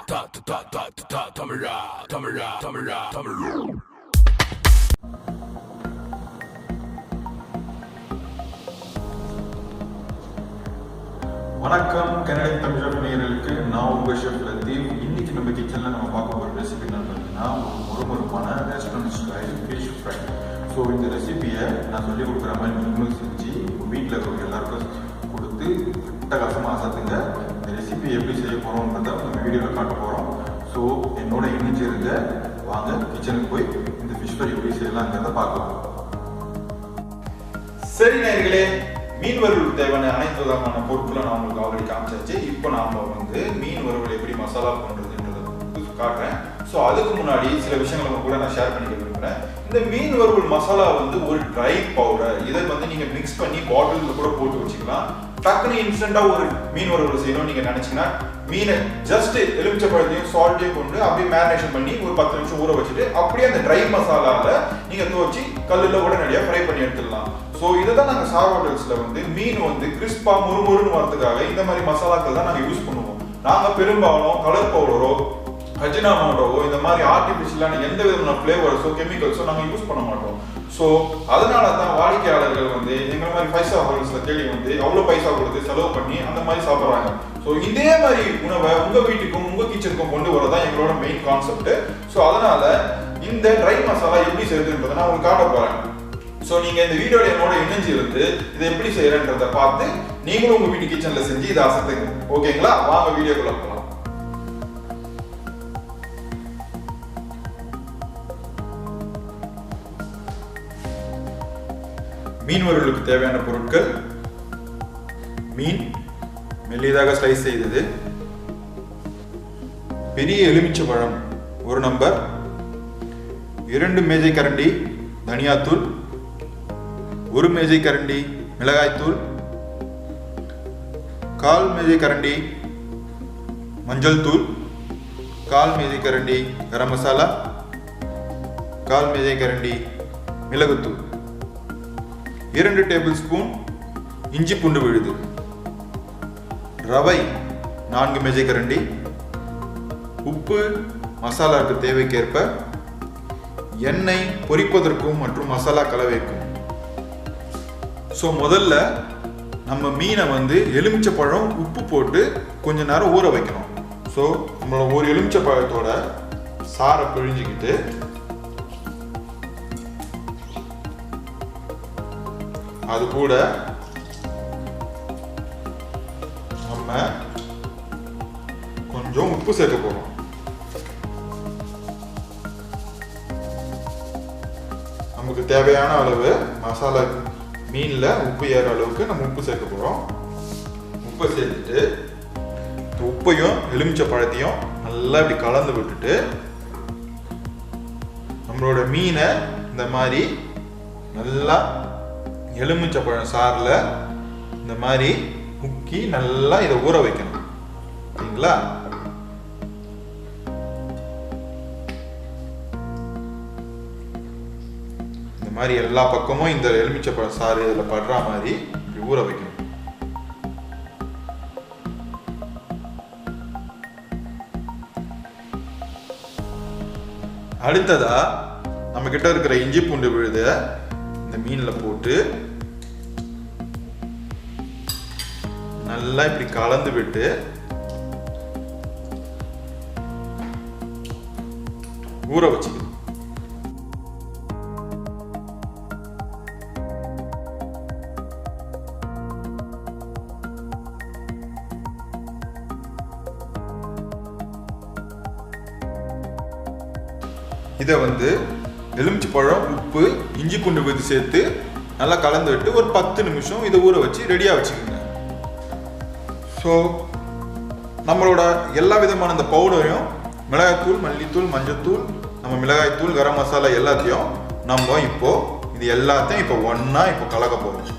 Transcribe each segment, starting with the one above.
வணக்கம் கனடியன் தமிழ் நேயர்களுக்கு நான் உங்கள் ஷெஃப் லத்தீஃப். இன்னைக்கு நம்ம கிச்சனில் நம்ம பார்க்க போகிற ரெசிபி என்னன்னு பார்த்தீங்கன்னா ஒரு மொறுமொறுப்பான restaurant style fish fry. So இந்த ரெசிபியை நான் சொல்லிக் கொடுக்குற மாதிரி நீங்களும் செஞ்சு வீட்டில் இருக்கிறவங்க எல்லாருக்கும் கொடுத்து அட்டகாசமாக அசத்துங்க. இந்த ரெசிபி எப்படி செய்ய போகிறோன்றதை நம்ம வீடியோவில் காட்ட போகிறோம். ஸோ என்னோட இணைஞ்சிருங்க, வாங்க கிச்சனுக்கு போய் இந்த ஃபிஷ் ஃப்ரை எப்படி செய்யலாங்கிறத பார்க்கலாம். சரி நேயர்களே, மீன் வறுவலுக்கு தேவையான அனைத்து விதமான பொருட்களை நான் உங்களுக்கு ஆல்ரெடி காமிச்சாச்சு. இப்போ நாம மீன் வறுவல் எப்படி மசாலா பண்றதுன்றதை காட்டுறேன். ஸோ அதுக்கு முன்னாடி சில விஷயங்களை கூட நான் ஷேர் பண்ணிக்க விரும்புகிறேன். இந்த மீன் வறுவல் மசாலா ஒரு ட்ரை பவுடர். இதை நீங்க மிக்ஸ் பண்ணி பாட்டிலில் கூட போட்டு வச்சுக்கலாம். டக்குனு இன்ஸ்டன்டா ஒரு மீன் வறுவல் செய்யணும் நீங்க நினைச்சீங்கன்னா மீனை ஜஸ்ட் எலுமிச்சை பழத்தையும் சால்ட்டையும் கொண்டு அப்படியே மேரினேஷன் பண்ணி ஒரு 10 நிமிஷம் ஊற வச்சுட்டு அப்படியே அந்த ட்ரை மசாலால நீங்க துவச்சி கல்லுல உடனடியாக ஃப்ரை பண்ணி எடுத்துடலாம். ஸோ இதை தான் நாங்கள் ஸ்டார் ஹோட்டல்ஸ்ல மீன் கிறிஸ்பா முறுமுறுன்னு வரதுக்காக இந்த மாதிரி மசாலாக்கள் தான் நாங்கள் யூஸ் பண்ணுவோம். நாங்கள் பெரும்பாலும் கலர் பவுடரோ அஜினாமோட்டோவோ இந்த மாதிரி ஆர்டிஃபிஷியலான எந்த விதமான ஃபிளேவர்ஸோ கெமிக்கல்ஸோ நாங்கள் யூஸ் பண்ண மாட்டோம். ஸோ அதனால தான் வாடிக்கையாளர்கள் எங்களை மாதிரி 5 ஸ்டார் ஹோட்டல்ஸ்ல தேடி அவ்வளோ பைசா கொடுத்து செலவு பண்ணி அந்த மாதிரி சாப்பிட்றாங்க. ஸோ இதே மாதிரி உணவை உங்க வீட்டுக்கும் உங்க கிச்சனுக்கும் கொண்டு வரதான் எங்களோட மெயின் கான்செப்ட். ஸோ அதனால இந்த ட்ரை மசாலா எப்படி செய்யுதுன்றதை நான் உங்களுக்கு காட்ட போறேன். ஸோ நீங்க இந்த வீடியோல என்னோட இணைஞ்சு இருந்து இதை எப்படி செய்யறன்றதை பார்த்து நீங்களும் உங்க வீட்டு கிச்சன்ல செஞ்சு இதை அசத்துங்க. ஓகேங்களா? வாங்க வீடியோக்குள்ள போகலாம். மீன் வறுவலுக்கு தேவையான பொருட்கள்: மீன் மெல்லியதாக ஸ்லைஸ் செய்தது, பெரிய எலுமிச்சை பழம் 1 நம்பர், 2 மேஜை கரண்டி தனியாத்தூள், 1 மேஜை கரண்டி மிளகாய்த்தூள், 1/4 மேஜை கரண்டி மஞ்சள் தூள், 1/4 மேஜை கரண்டி கரம் மசாலா, 1/4 மேஜை கரண்டி மிளகுத்தூள், 2 டேபிள் ஸ்பூன் இஞ்சி பூண்டு விழுது, ரவை 4 மேஜை கரண்டி, உப்பு மசாலாவுக்கு தேவைக்கேற்ப, எண்ணெய் பொரிப்பதற்கும் மற்றும் மசாலா கலவைக்கும். ஸோ முதல்ல நம்ம மீனை எலுமிச்சை பழம் உப்பு போட்டு கொஞ்ச நேரம் ஊற வைக்கணும். ஸோ நம்மளோட ஒரு எலுமிச்சை பழத்தோட சாரை பிழிஞ்சிக்கிட்டு அது கூட நம்ம கொஞ்சம் உப்பு சேர்க்க போறோம். நமக்கு தேவையான அளவு மசாலா மீன்ல உப்பு ஏற அளவுக்கு நம்ம உப்பு சேர்க்க போறோம். உப்பை சேர்த்துட்டு உப்பையும் எலுமிச்சை பழத்தையும் நல்லா இப்படி கலந்து விட்டுட்டு நம்மளோட மீனை இந்த மாதிரி நல்லா எலுமிச்சை பழம் சாறுல இந்த மாதிரி முக்கி நல்லா இதை ஊற வைக்கணும். சரிங்களா? இந்த மாதிரி எல்லா பக்கமும் இந்த எலுமிச்சை பழம் சாறு இதுல படுற மாதிரி ஊற வைக்கணும். அடுத்ததா நம்ம கிட்ட இருக்கிற இஞ்சி பூண்டு விழுத இந்த மீன்ல போட்டு நல்லா இப்படி கலந்து விட்டு ஊற வச்சுக்கணும். இதை எலுமிச்சை பழம் உப்பு இஞ்சி பூண்டு விழுது சேர்த்து நல்லா கலந்து விட்டு ஒரு 10 நிமிஷம் இதை ஊற வச்சு ரெடியா வச்சுக்கோங்க. ஸோ நம்மளோட எல்லா விதமான இந்த பவுடரையும் மிளகாய்த்தூள் மல்லித்தூள் மஞ்சத்தூள் நம்ம மிளகாய்த்தூள் கரம் மசாலா எல்லாத்தையும் நம்ம இப்போ இது எல்லாத்தையும் இப்போ ஒண்ணா இப்போ கலக்க போறோம்.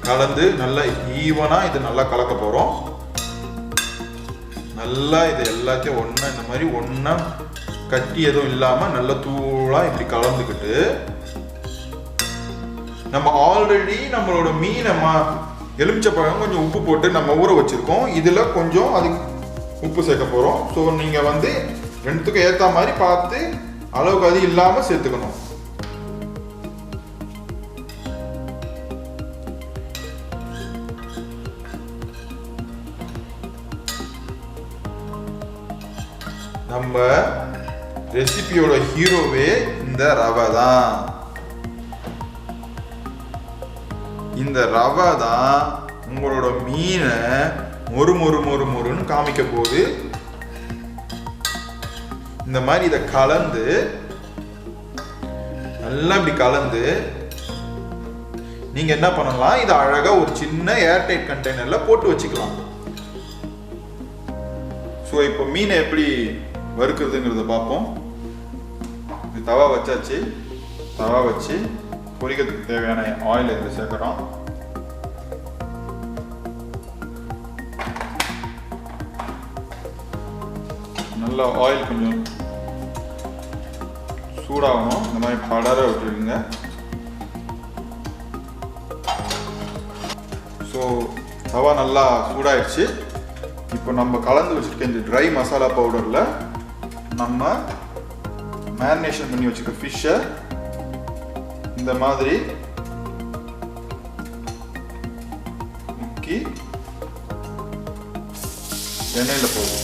கலந்து நல்லா ஈவனா இது நல்லா கலக்க போறோம். நல்லா இது எல்லாத்தையும் ஒண்ணா இந்த மாதிரி ஒண்ணா கட்டி எதுவும் இல்லாம நல்ல தூளா இப்படி கலந்துக்கிட்டு நம்ம ஆல்ரெடி நம்மளோட மீனை எலுமிச்சப்பழம் கொஞ்சம் உப்பு போட்டு நம்ம ஊற வச்சுருக்கோம். இதில் கொஞ்சம் அதுக்கு உப்பு சேர்க்க போகிறோம். ஸோ நீங்கள் வந்து ரெண்டுத்துக்கும் ஏற்ற மாதிரி பார்த்து அளவுக்கு அது இல்லாமல் சேர்த்துக்கணும். நம்ம ரெசிபியோட ஹீரோவே இந்த ரவை தான். இந்த ரவை தான் உங்களோட மீனை மொறு மொறு மொறு மொறுன்னு காமிக்க போகுது. இந்த மாதிரி இதை கலந்து நல்லா இப்படி கலந்து நீங்க என்ன பண்ணலாம், இதை அழகா ஒரு சின்ன ஏர்டைட் கண்டெய்னர்ல போட்டு வச்சுக்கலாம். ஸோ இப்போ மீனை எப்படி வறுக்கிறதுங்கிறத பார்ப்போம். தவா வச்சாச்சு. தவா வச்சு பொரிக்கிறதுக்கு தேவையான ஆயில் இதில் சேர்க்குறோம். நல்லா ஆயில் கொஞ்சம் சூடாகணும். இந்த மாதிரி படர விட்டுருங்க. ஸோ தவா நல்லா சூடாயிடுச்சு. இப்போ நம்ம கலந்து வச்சுருக்க இந்த ட்ரை மசாலா பவுடரில் நம்ம மேரினேஷன் பண்ணி வச்சுக்க ஃபிஷ்ஷை இந்த மாதிரி முக்கி எண்ணெயில் போடுவோம்.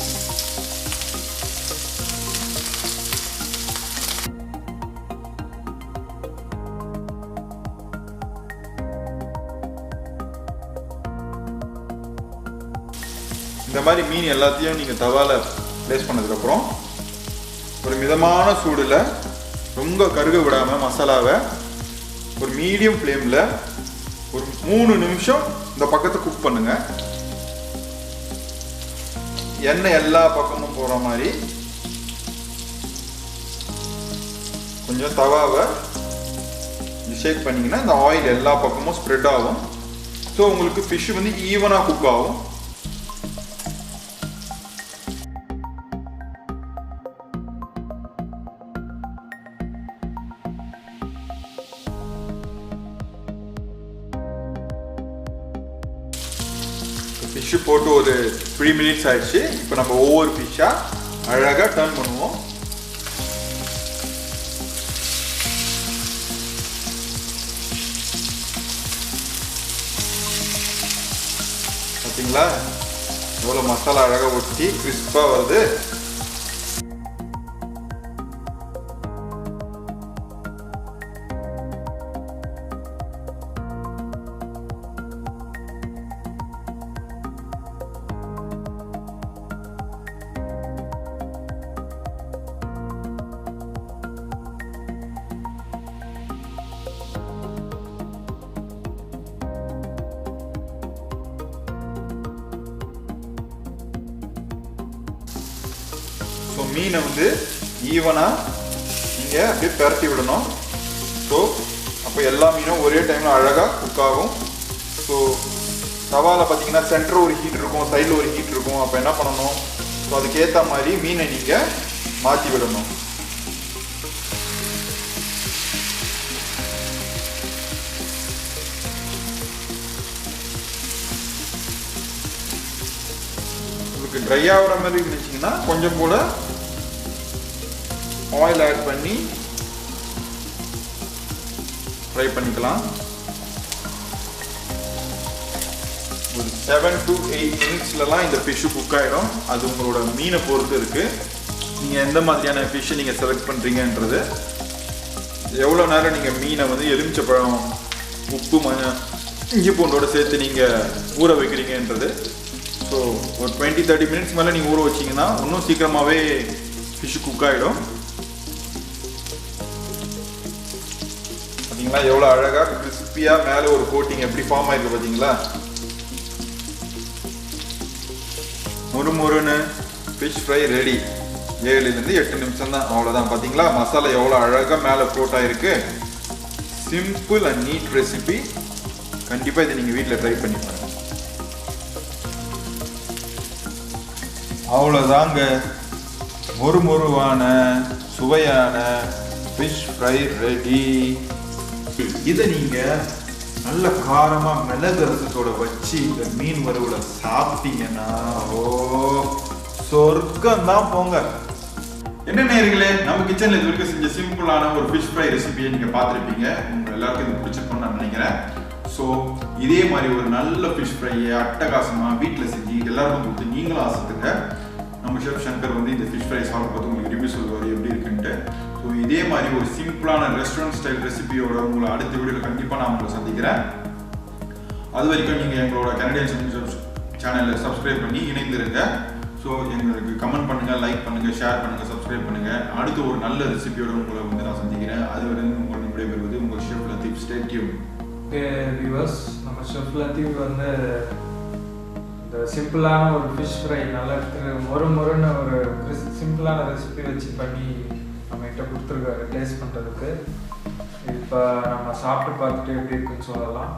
இந்த மாதிரி மீன் எல்லாத்தையும் நீங்கள் தவால ப்ளேஸ் பண்ணதுக்கப்புறம் ஒரு மிதமான சூடில் ரொம்ப கருக விடாமல் மசாலாவை ஒரு மீடியம் ஃப்ளேமில் ஒரு 3 நிமிஷம் இந்த பக்கத்தை குக் பண்ணுங்க. எண்ணெய் எல்லா பக்கமும் போகிற மாதிரி கொஞ்சம் தவாவை ஷேக் பண்ணிங்கன்னா இந்த ஆயில் எல்லா பக்கமும் ஸ்ப்ரெட் ஆகும். ஸோ உங்களுக்கு ஃபிஷ் வந்து ஈவனாக குக் ஆகும். ஃபிஷ்ஷு போட்டு ஒரு 3 மினிட்ஸ் ஆயிடுச்சு. இப்போ நம்ம ஒவ்வொரு ஃபிஷ்ஷாக அழகாக டர்ன் பண்ணுவோம். பார்த்தீங்களா எவ்வளோ மசாலா அழகாக ஒட்டி கிறிஸ்பாக வருது. ஸோ மீனை வந்து ஈவனாக நீங்கள் அப்படியே பரட்டி விடணும். ஸோ அப்போ எல்லா மீனும் ஒரே டைமில் அழகாக குக் ஆகும். ஸோ தவாவில் பார்த்தீங்கன்னா சென்டர் ஒரு ஹீட் இருக்கும், சைடில் ஒரு ஹீட் இருக்கும். அப்போ என்ன பண்ணணும், ஸோ அதுக்கேற்ற மாதிரி மீனை நீங்கள் மாற்றி விடணும். உங்களுக்கு ட்ரை ஆகிற மாதிரி இருந்துச்சிங்கன்னா கொஞ்சம் கூட ஆயில் ஆட் பண்ணி ஃப்ரை பண்ணிக்கலாம். ஒரு 7 to 8 மினிட்ஸ்லலாம் இந்த ஃபிஷ்ஷு குக் ஆகிடும். அது உங்களோட மீனை பொறுத்து இருக்குது. நீங்கள் எந்த மாதிரியான ஃபிஷ்ஷை நீங்கள் செலக்ட் பண்ணுறீங்கன்றது, எவ்வளோ நேரம் நீங்கள் மீனை வந்து எலுமிச்சப்பழம் உப்பு இஞ்சி பூண்டோடு சேர்த்து நீங்கள் ஊற வைக்கிறீங்கன்றது. ஸோ ஒரு 20-30 மினிட்ஸ் மேலே நீங்கள் ஊற வச்சிங்கன்னா இன்னும் சீக்கிரமாகவே ஃபிஷ்ஷு குக் ஆகிடும். பார்த்தீங்களா எவ்வளோ அழகாக கிறிஸ்பியாக மேலே ஒரு கோட்டிங் எப்படி ஃபார்ம் ஆகிருக்கு பார்த்தீங்களா. முறுமுறுன்னு ஃபிஷ் ஃப்ரை ரெடி. 7லேருந்து 8 நிமிஷம் தான், அவ்வளோதான். பார்த்தீங்களா மசாலா எவ்வளோ அழகாக மேலே கோட் ஆகிருக்கு. Simple and neat recipe. கண்டிப்பாக இதை நீங்கள் வீட்டில் ட்ரை பண்ணி பாருங்கள். அவ்வளோதாங்க, மொறுமொறுவான சுவையான ஃபிஷ் ஃப்ரை ரெடி. இதை நீங்கள் நல்ல காரமாக மிளகு ரசத்தோட வச்சு இந்த மீன் வறுவலை சாப்பிட்டீங்கன்னா ஓ சொர்க்கம் தான் போங்க. என்ன நேயர்களே, நம்ம கிச்சனில் இது வரைக்கும் செஞ்ச சிம்பிளான ஒரு ஃபிஷ் ஃப்ரை ரெசிபியை நீங்கள் பார்த்துருப்பீங்க. உங்கள் எல்லாருக்கும் இது பிடிச்சிருக்கும்னு நான் நினைக்கிறேன். ஸோ இதே மாதிரி ஒரு நல்ல ஃபிஷ் ஃப்ரையை அட்டகாசமாக வீட்டில் செஞ்சு எல்லாருக்கும் கொடுத்து நீங்களும் ஆசைத்துங்க. நம்ம ஷெஃப் சங்கர் வந்து இந்த ஃபிஷ் ஃப்ரை சாப்பிட்டு பார்த்து உங்களுக்கு ரிவ்யூ சொல்லுவார் எப்படி இருக்குன்ட்டு. ஸோ இதே மாதிரி ஒரு சிம்பிளான ரெஸ்டாரண்ட் ஸ்டைல் ரெசிபியோட உங்களை அடுத்த வீடியோவில் கண்டிப்பாக நான் உங்களை சந்திக்கிறேன். அது வரைக்கும் நீங்கள் எங்களோட கனடியன் சேனலில் சப்ஸ்கிரைப் பண்ணி இணைந்திருங்க. ஸோ எங்களுக்கு கமெண்ட் பண்ணுங்கள், லைக் பண்ணுங்கள், ஷேர் பண்ணுங்கள், சப்ஸ்கிரைப் பண்ணுங்கள். அடுத்து ஒரு நல்ல ரெசிபியோட உங்களை வந்து நான் சந்திக்கிறேன். அது வரைக்கும் உங்களை விடைபெறுவது உங்கள் chef Latif. Stay tune. Viewers, நம்ம ஷெஃப் லத்தீஃப் வந்து இந்த சிம்பிளான ஒரு ஃபிஷ் ஃப்ரை நல்லா மொறுன்னு ஒரு சிம்பிளான ரெசிபி வச்சு பண்ணி நம்மகிட்ட கொடுத்துருக்காரு டேஸ்ட் பண்ணுறதுக்கு. இப்போ நம்ம சாப்பிட்டு பார்த்துட்டு எப்படி இருக்குன்னு சொல்லலாம்.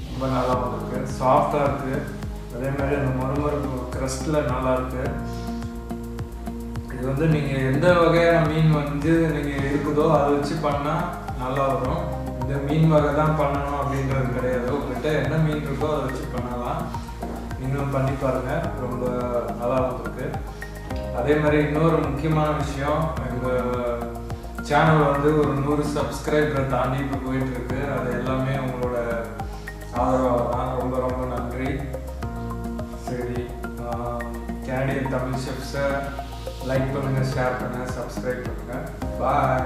ரொம்ப நல்லா வந்திருக்கு, சாஃப்டாக இருக்குது. அதே மாதிரி அந்த மொறுமொறு க்ரஸ்ட்டில் நல்லா இருக்குது. இது வந்து நீங்கள் எந்த வகையான மீன் வந்து நீங்கள் இருக்குதோ அதை வச்சு பண்ணால் நல்லா வரும். இந்த மீன் வகை தான் பண்ணணும் அப்படின்றது கிடையாது. உங்கள்கிட்ட என்ன மீன் இருக்கோ அதை வச்சு பண்ணலாம். நீங்களும் பண்ணி பாருங்கள், ரொம்ப நல்லா வந்திருக்கு. அதே மாதிரி இன்னொரு முக்கியமான விஷயம், எங்கள் சேனல் வந்து ஒரு 100 சப்ஸ்கிரைபரை தாண்டி இப்போ போயிட்டுருக்கு. அது எல்லாமே உங்களோட ஆதரவாக தான். ரொம்ப ரொம்ப நன்றி. சரி, கனடியன் தமிழ் ஷெஃப்ஸை லைக் பண்ணுங்கள், ஷேர் பண்ணுங்கள், சப்ஸ்கிரைப் பண்ணுங்கள். பாய்.